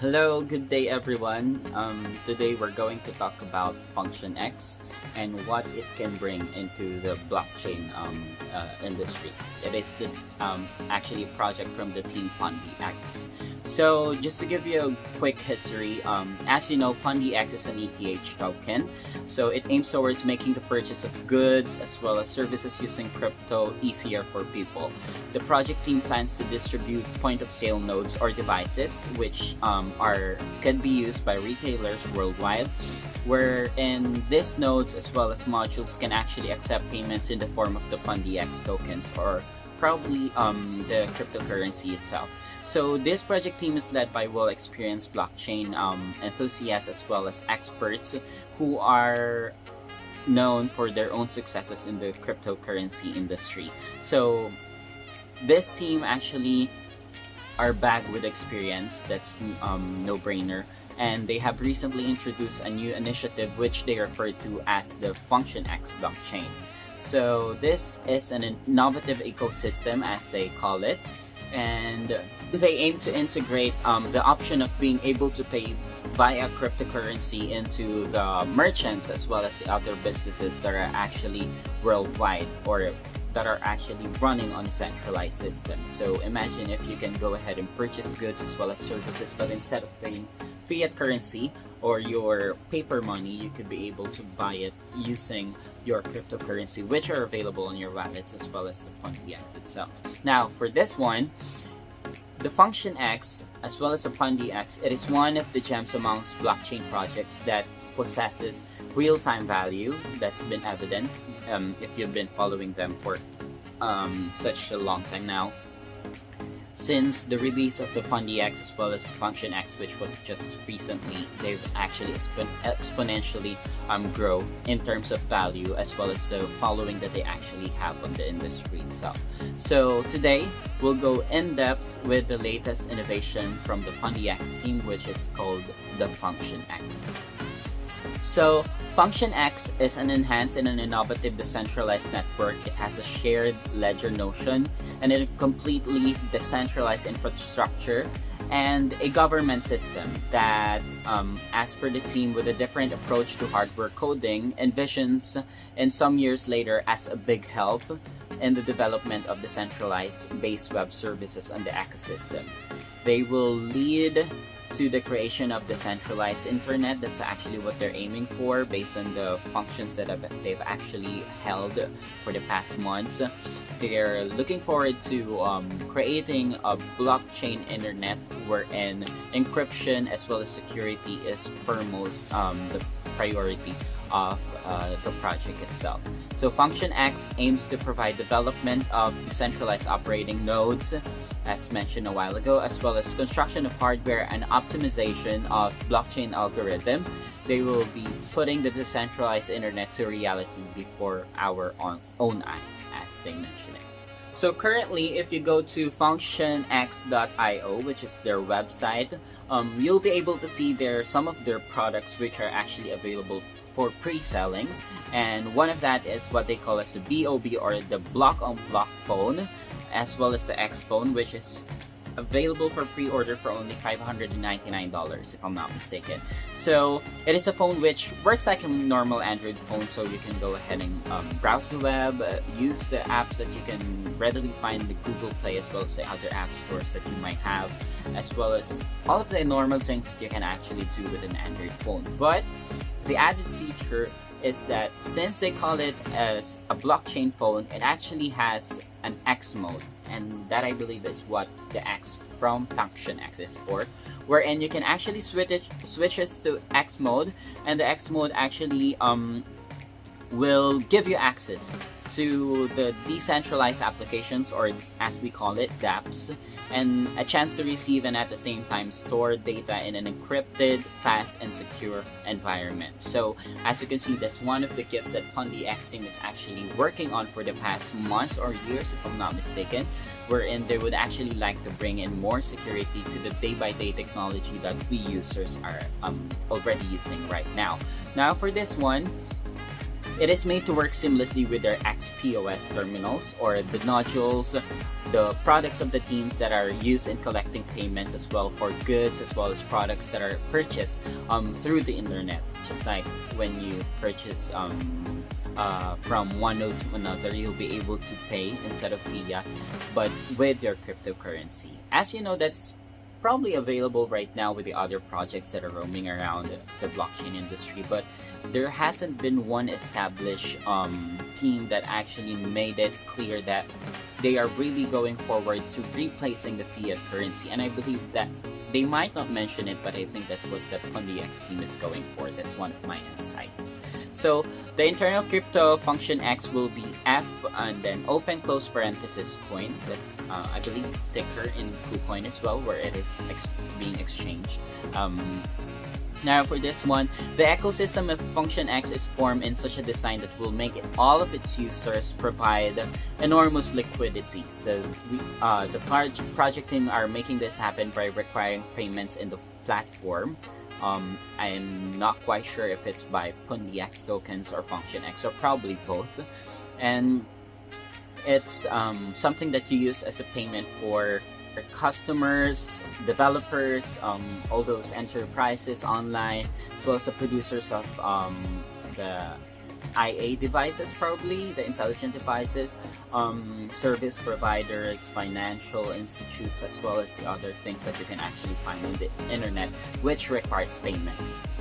Hello, good day everyone. Today we're going to talk about Function X and what it can bring into the blockchain industry. It is actually a project from the team PondiX. So just to give you a quick history, as you know, PondiX is an ETH token. So it aims towards making the purchase of goods as well as services using crypto easier for people. The project team plans to distribute point-of-sale nodes or devices which can be used by retailers worldwide, wherein these nodes as well as modules can actually accept payments in the form of the PondiX tokens or probably the cryptocurrency itself. So this project team is led by well-experienced blockchain enthusiasts as well as experts who are known for their own successes in the cryptocurrency industry. So this team actually are bagged with experience. That's no-brainer, and they have recently introduced a new initiative which they refer to as the Function X blockchain. So this is an innovative ecosystem, as they call it, and they aim to integrate the option of being able to pay via cryptocurrency into the merchants as well as the other businesses that are actually worldwide or that are actually running on a centralized system. So imagine if you can go ahead and purchase goods as well as services, but instead of paying fiat currency or your paper money, you could be able to buy it using your cryptocurrency, which are available on your wallets as well as the PondiX itself. Now for this one, the Function X as well as the PondiX, it is one of the gems amongst blockchain projects that possesses real-time value. That's been evident if you've been following them for such a long time now. Since the release of the PondiX as well as Function X, which was just recently, they've actually exponentially grow in terms of value as well as the following that they actually have on the industry itself. So today we'll go in depth with the latest innovation from the PondiX team, which is called the Function X. So Function X is an enhanced and an innovative decentralized network. It has a shared ledger notion and a completely decentralized infrastructure and a government system that, as per the team, with a different approach to hardware coding, envisions in some years later as a big help in the development of decentralized based web services on the ecosystem. They will lead to the creation of decentralized internet. That's actually what they're aiming for based on the functions that they've actually held for the past months. They're looking forward to creating a blockchain internet wherein encryption as well as security is foremost the priority of the project itself. So Function X aims to provide development of decentralized operating nodes, as mentioned a while ago, as well as construction of hardware and optimization of blockchain algorithm. They will be putting the decentralized internet to reality before our own eyes, as they mention it. So currently, if you go to functionx.io, which is their website, you'll be able to see some of their products which are actually available for pre-selling, and one of that is what they call as the BOB or the block-on-block phone, as well as the X phone, which is available for pre-order for only $599 if I'm not mistaken. So it is a phone which works like a normal Android phone, so you can go ahead and browse the web, use the apps that you can readily find in the Google Play as well as the other app stores that you might have, as well as all of the normal things that you can actually do with an Android phone. But the added feature is that since they call it as a blockchain phone, it actually has an X mode, and that I believe is what the X from Function X is for, wherein you can actually switches to X mode, and the X mode actually will give you access to the decentralized applications, or as we call it, dApps, and a chance to receive and at the same time store data in an encrypted, fast, and secure environment. So as you can see, that's one of the gifts that PondiX team is actually working on for the past months or years, if I'm not mistaken, wherein they would actually like to bring in more security to the day-by-day technology that we users are already using right now. Now for this one, It is made to work seamlessly with their XPOS terminals or the nodules, the products of the teams that are used in collecting payments as well for goods as well as products that are purchased through the internet, just like when you purchase from one node to another, you'll be able to pay instead of fiat, but with your cryptocurrency. As you know, that's probably available right now with the other projects that are roaming around the blockchain industry, but there hasn't been one established team that actually made it clear that they are really going forward to replacing the fiat currency. And I believe that they might not mention it, but I think that's what the PundiX team is going for. That's one of my insights. So the internal crypto function X will be F and then open close parenthesis coin. That's I believe ticker in KuCoin as well, where it is being exchanged. Now for this one, the ecosystem of function X is formed in such a design that will make it all of its users provide enormous liquidity. So the project team are making this happen by requiring payments in the platform. I'm not quite sure if it's by PundiX tokens or function X, or probably both. And it's something that you use as a payment for customers, developers, all those enterprises online, as well as the producers of the IA devices, probably the intelligent devices, service providers, financial institutes, as well as the other things that you can actually find on the internet, which requires payment.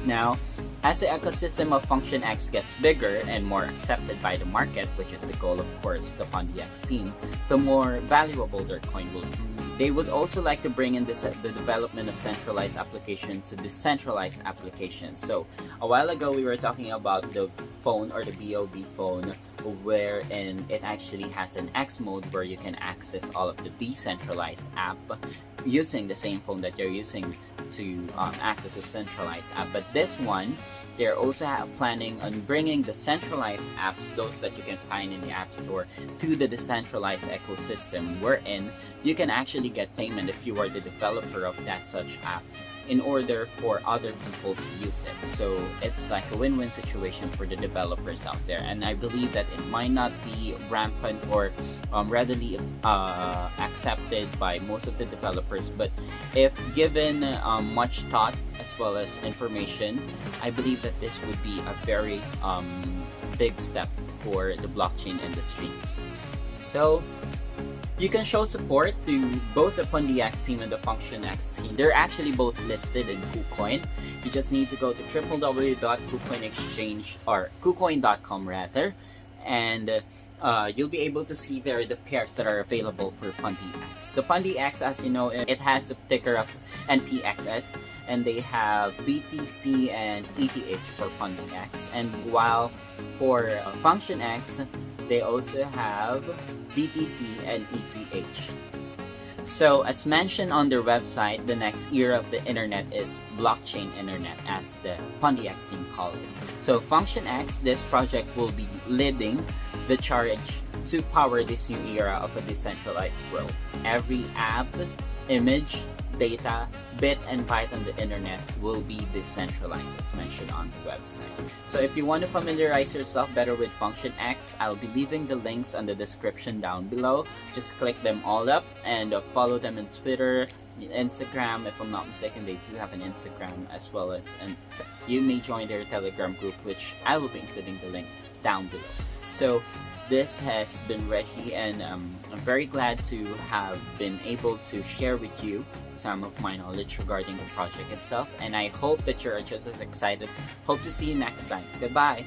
Now, as the ecosystem of function X gets bigger and more accepted by the market, which is the goal, of course, of the PundiX team, the more valuable their coin will be. They would also like to bring in the development of centralized applications to decentralized applications. So a while ago we were talking about the phone or the BOB phone, wherein it actually has an X mode where you can access all of the decentralized app using the same phone that you're using to access the centralized app. But this one, they're also planning on bringing the centralized apps, those that you can find in the App Store, to the decentralized ecosystem, wherein you can actually get payment if you are the developer of that such app in order for other people to use it. So it's like a win-win situation for the developers out there, and I believe that it might not be rampant or readily accepted by most of the developers, but if given much thought as well as information, I believe that this would be a very big step for the blockchain industry. So you can show support to both the PundiX team and the function X team. They're actually both listed in KuCoin. You just need to go to www.KuCoinExchange or KuCoin.com rather, and you'll be able to see there the pairs that are available for PundiX. The PundiX, as you know, it has the ticker of NPXS, and they have BTC and ETH for PundiX. And while for function X, they also have BTC and ETH. So as mentioned on their website, the next era of the internet is blockchain internet, as the PundiX team call it. So function X, this project will be leading the charge to power this new era of a decentralized world. Every app, image, data, bit, and byte on the internet will be decentralized, as mentioned on the website. So if you want to familiarize yourself better with function X, I'll be leaving the links on the description down below. Just click them all up and follow them on Twitter, Instagram. If I'm not mistaken, they do have an Instagram as well as, and you may join their Telegram group, which I will be including the link down below. So this has been Reggie, and I'm very glad to have been able to share with you some of my knowledge regarding the project itself, and I hope that you're just as excited. Hope to see you next time. Goodbye!